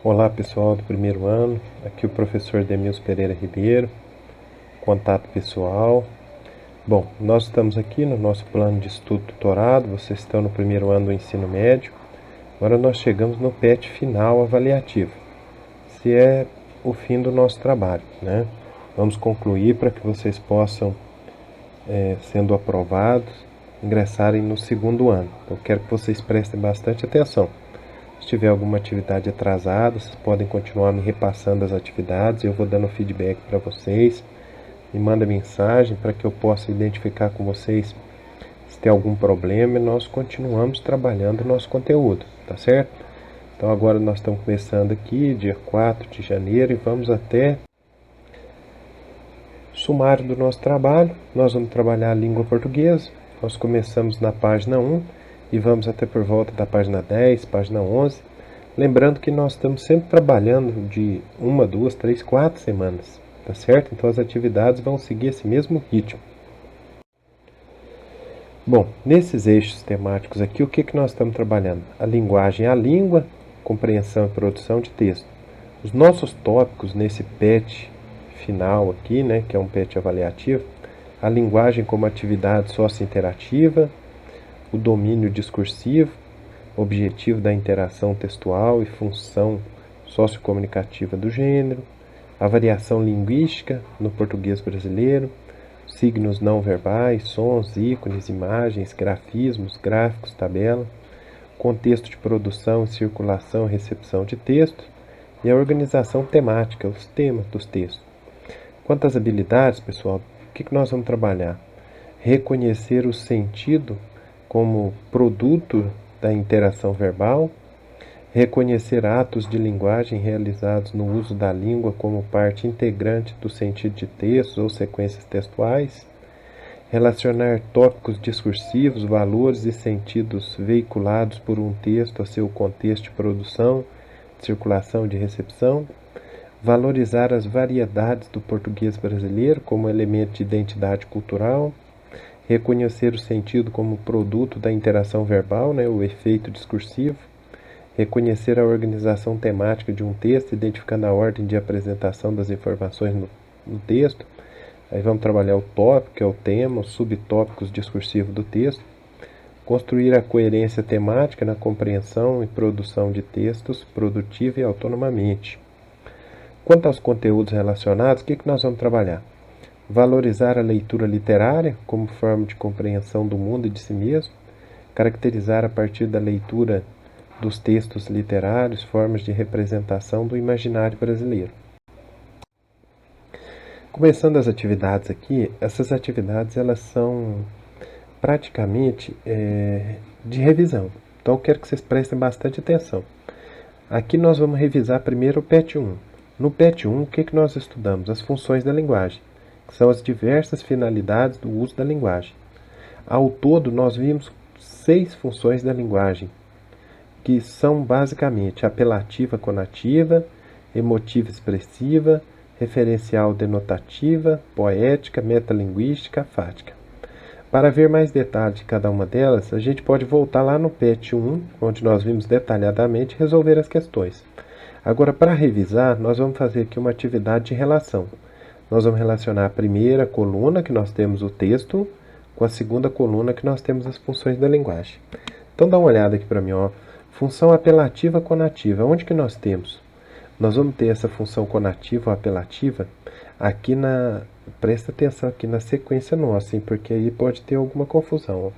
Olá pessoal do primeiro ano, aqui o professor Demilson Pereira Ribeiro, contato pessoal. Bom, nós estamos aqui no nosso plano de estudo tutorado, vocês estão no primeiro ano do ensino médio. Agora nós chegamos no PET final avaliativo, se é o fim do nosso trabalho, né? Vamos concluir para que vocês possam, sendo aprovados, ingressarem no segundo ano. Eu quero que vocês prestem bastante atenção. Se tiver alguma atividade atrasada, vocês podem continuar me repassando as atividades, eu vou dando feedback para vocês. Me manda mensagem para que eu possa identificar com vocês se tem algum problema e nós continuamos trabalhando o nosso conteúdo, tá certo? Então agora nós estamos começando aqui, dia 4 de janeiro, e vamos até sumário do nosso trabalho. Nós vamos trabalhar a língua portuguesa. Nós começamos na página 1 e vamos até por volta da página 10, página 11. Lembrando que nós estamos sempre trabalhando de 1, 2, 3, 4 semanas, tá certo? Então as atividades vão seguir esse mesmo ritmo. Bom, nesses eixos temáticos aqui, o que nós estamos trabalhando? A linguagem, a língua, compreensão e produção de texto. Os nossos tópicos nesse PET final aqui, né, que é um PET avaliativo, a linguagem como atividade socio-interativa, o domínio discursivo, objetivo da interação textual e função sociocomunicativa do gênero, a variação linguística no português brasileiro, signos não verbais, sons, ícones, imagens, grafismos, gráficos, tabela, contexto de produção, circulação e recepção de texto, e a organização temática, os temas dos textos. Quanto às habilidades, pessoal, o que nós vamos trabalhar? Reconhecer o sentido como produto da interação verbal, reconhecer atos de linguagem realizados no uso da língua como parte integrante do sentido de textos ou sequências textuais, relacionar tópicos discursivos, valores e sentidos veiculados por um texto a seu contexto de produção, de circulação e de recepção, valorizar as variedades do português brasileiro como elemento de identidade cultural, reconhecer o sentido como produto da interação verbal, né, o efeito discursivo, reconhecer a organização temática de um texto, identificando a ordem de apresentação das informações no texto. Aí vamos trabalhar o tópico, que é o tema, os subtópicos discursivos do texto, construir a coerência temática na compreensão e produção de textos produtiva e autonomamente. Quanto aos conteúdos relacionados, o que nós vamos trabalhar? Valorizar a leitura literária como forma de compreensão do mundo e de si mesmo, caracterizar a partir da leitura dos textos literários formas de representação do imaginário brasileiro. Começando as atividades aqui, essas atividades elas são praticamente de revisão, então eu quero que vocês prestem bastante atenção. Aqui nós vamos revisar primeiro o PET 1. No PET 1, o que nós estudamos? As funções da linguagem, que são as diversas finalidades do uso da linguagem. Ao todo, nós vimos 6 funções da linguagem, que são basicamente apelativa conativa, emotiva expressiva, referencial denotativa, poética, metalinguística, fática. Para ver mais detalhes de cada uma delas, a gente pode voltar lá no PET 1, onde nós vimos detalhadamente resolver as questões. Agora, para revisar, nós vamos fazer aqui uma atividade de relação. Nós vamos relacionar a primeira coluna, que nós temos o texto, com a segunda coluna, que nós temos as funções da linguagem. Então, dá uma olhada aqui para mim, ó. Função apelativa conativa. Onde que nós temos? Nós vamos ter essa função conativa ou apelativa aqui presta atenção aqui na sequência nossa, hein, porque aí pode ter alguma confusão. Ó.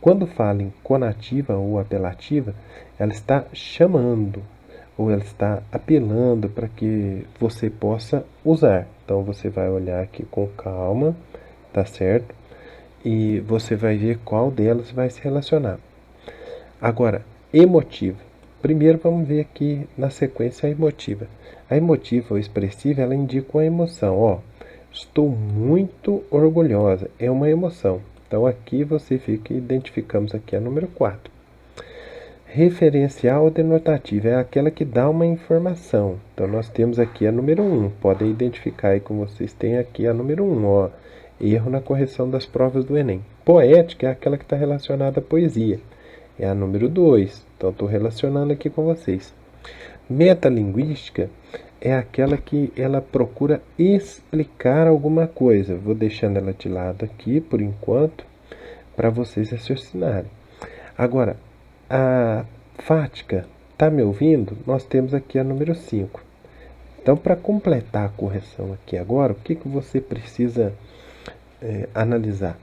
Quando fala em conativa ou apelativa, ela está chamando ou ela está apelando para que você possa usar. Então você vai olhar aqui com calma, tá certo? E você vai ver qual delas vai se relacionar. Agora, emotiva. Primeiro vamos ver aqui na sequência a emotiva. A emotiva ou expressiva, ela indica uma emoção. Ó, estou muito orgulhosa. É uma emoção. Então aqui você fica, identificamos aqui a número 4. Referencial ou denotativa é aquela que dá uma informação. Então nós temos aqui a número 1. Podem identificar aí como vocês têm aqui a número 1. Ó, erro na correção das provas do Enem. Poética é aquela que está relacionada à poesia. É a número 2. Então estou relacionando aqui com vocês. Metalinguística é aquela que ela procura explicar alguma coisa. Vou deixando ela de lado aqui por enquanto, para vocês raciocinarem. Agora, a fática, tá me ouvindo? Nós temos aqui a número 5. Então, para completar a correção aqui agora, o que você precisa analisar?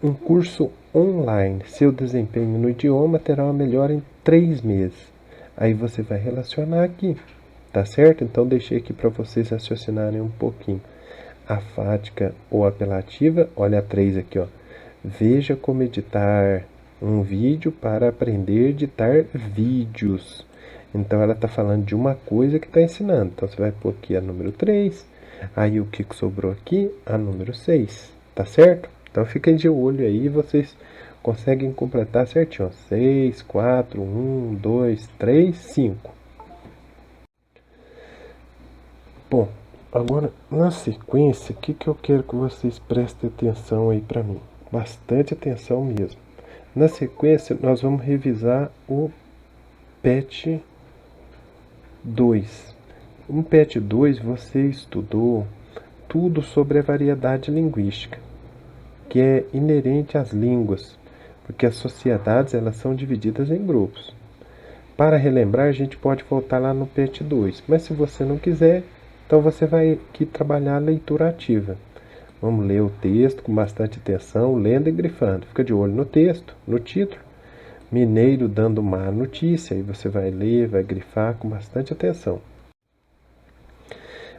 Um curso online, seu desempenho no idioma terá uma melhora em 3 meses. Aí você vai relacionar aqui, tá certo? Então, deixei aqui para vocês raciocinarem um pouquinho. A fática ou apelativa, olha a 3 aqui, ó. Veja como editar um vídeo para aprender a editar vídeos. Então, ela está falando de uma coisa que está ensinando. Então, você vai pôr aqui a número 3. Aí, o que sobrou aqui? A número 6. Tá certo? Então, fiquem de olho aí. Vocês conseguem completar certinho. 6, 4, 1, 2, 3, 5. Bom, agora na sequência, o que eu quero que vocês prestem atenção aí para mim? Bastante atenção mesmo. Na sequência, nós vamos revisar o PET 2. No PET 2, você estudou tudo sobre a variedade linguística, que é inerente às línguas, porque as sociedades elas são divididas em grupos. Para relembrar, a gente pode voltar lá no PET 2, mas se você não quiser, então você vai aqui trabalhar a leitura ativa. Vamos ler o texto com bastante atenção, lendo e grifando. Fica de olho no texto, no título. Mineiro dando má notícia. Aí você vai ler, vai grifar com bastante atenção.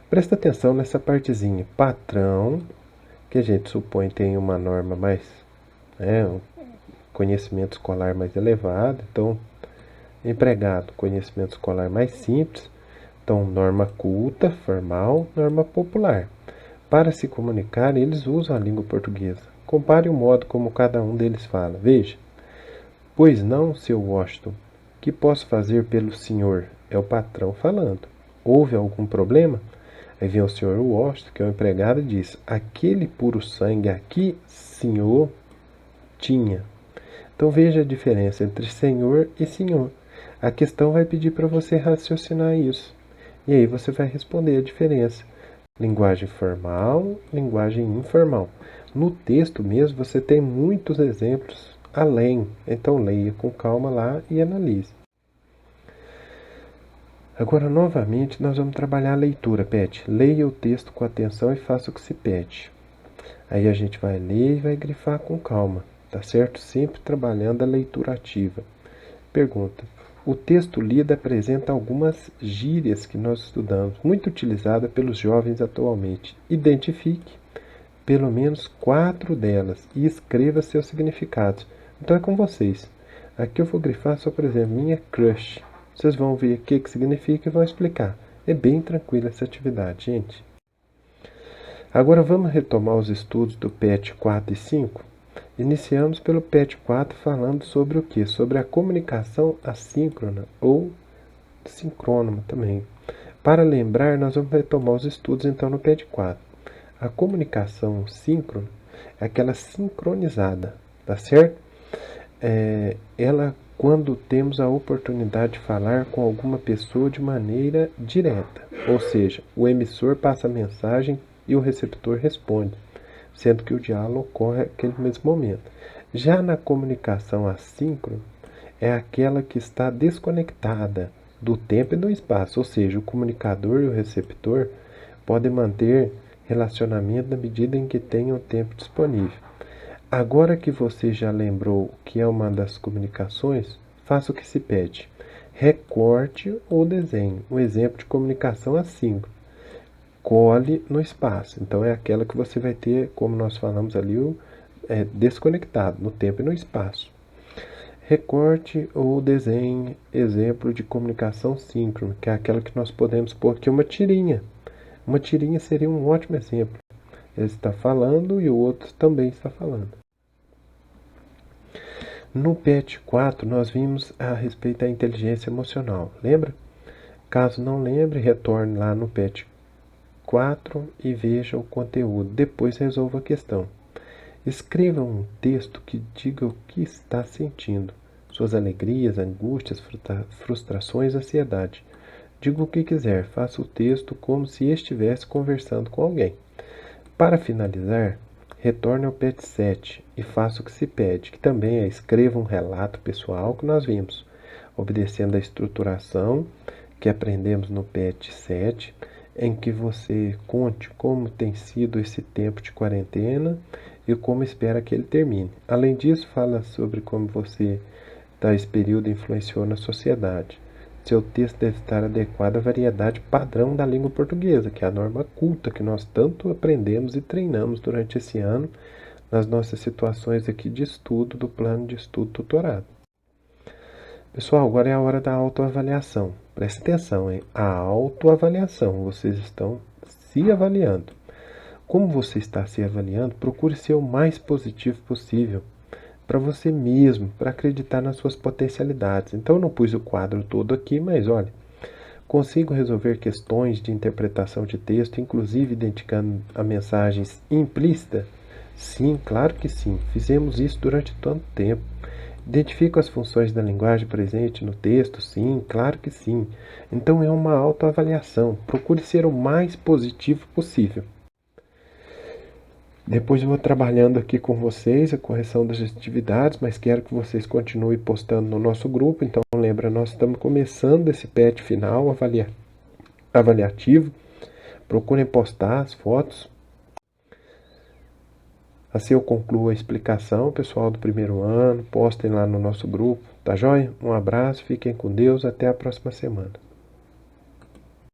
Presta atenção nessa partezinha. Patrão, que a gente supõe tem uma norma mais, um conhecimento escolar mais elevado. Então, empregado, conhecimento escolar mais simples. Então, norma culta, formal, norma popular. Para se comunicar, eles usam a língua portuguesa. Compare o modo como cada um deles fala. Veja. Pois não, seu Washington. Que posso fazer pelo senhor? É o patrão falando. Houve algum problema? Aí vem o senhor Washington, que é o empregado, e diz: aquele puro sangue aqui, senhor, tinha. Então veja a diferença entre senhor e senhor. A questão vai pedir para você raciocinar isso. E aí você vai responder a diferença. Linguagem formal, linguagem informal. No texto mesmo você tem muitos exemplos além. Então leia com calma lá e analise. Agora novamente nós vamos trabalhar a leitura, Pet. Leia o texto com atenção e faça o que se pede. Aí a gente vai ler e vai grifar com calma, tá certo? Sempre trabalhando a leitura ativa. Pergunta. O texto lido apresenta algumas gírias que nós estudamos, muito utilizadas pelos jovens atualmente. Identifique pelo menos 4 delas e escreva seus significados. Então é com vocês. Aqui eu vou grifar só, por exemplo, minha crush. Vocês vão ver o que significa e vão explicar. É bem tranquila essa atividade, gente. Agora vamos retomar os estudos do PET 4 e 5. Iniciamos pelo PET 4 falando sobre o que? Sobre a comunicação assíncrona ou sincrônoma também. Para lembrar, nós vamos retomar os estudos então no PET 4. A comunicação síncrona é aquela sincronizada, tá certo? Ela quando temos a oportunidade de falar com alguma pessoa de maneira direta, ou seja, o emissor passa a mensagem e o receptor responde, sendo que o diálogo ocorre naquele mesmo momento. Já na comunicação assíncrona, é aquela que está desconectada do tempo e do espaço, ou seja, o comunicador e o receptor podem manter relacionamento na medida em que tenham tempo disponível. Agora que você já lembrou que é uma das comunicações, faça o que se pede. Recorte ou desenhe um exemplo de comunicação assíncrona. Cole no espaço. Então é aquela que você vai ter, como nós falamos ali, desconectado no tempo e no espaço. Recorte ou desenhe exemplo de comunicação síncrona, que é aquela que nós podemos pôr aqui uma tirinha. Uma tirinha seria um ótimo exemplo. Ele está falando e o outro também está falando. No PET 4, nós vimos a respeito da inteligência emocional. Lembra? Caso não lembre, retorne lá no PET 4 e veja o conteúdo. Depois resolva a questão. Escreva um texto que diga o que está sentindo. Suas alegrias, angústias, frustrações, ansiedade. Diga o que quiser, faça o texto como se estivesse conversando com alguém. Para finalizar, retorne ao PET 7 e faça o que se pede, que também é escreva um relato pessoal que nós vimos, obedecendo a estruturação que aprendemos no PET 7, em que você conte como tem sido esse tempo de quarentena e como espera que ele termine. Além disso, fala sobre como esse período influenciou na sociedade. Seu texto deve estar adequado à variedade padrão da língua portuguesa, que é a norma culta que nós tanto aprendemos e treinamos durante esse ano nas nossas situações aqui de estudo do plano de estudo tutorado. Pessoal, agora é a hora da autoavaliação. Preste atenção, hein? A autoavaliação. Vocês estão se avaliando. Como você está se avaliando, procure ser o mais positivo possível para você mesmo, para acreditar nas suas potencialidades. Então eu não pus o quadro todo aqui, mas olha, consigo resolver questões de interpretação de texto, inclusive identificando a mensagens implícita? Sim, claro que sim. Fizemos isso durante tanto tempo. Identifico as funções da linguagem presente no texto? Sim, claro que sim. Então é uma autoavaliação. Procure ser o mais positivo possível. Depois eu vou trabalhando aqui com vocês a correção das atividades, mas quero que vocês continuem postando no nosso grupo. Então lembra, nós estamos começando esse PET final avaliativo. Procurem postar as fotos. Assim eu concluo a explicação, pessoal do primeiro ano. Postem lá no nosso grupo, tá joia? Um abraço, fiquem com Deus, até a próxima semana.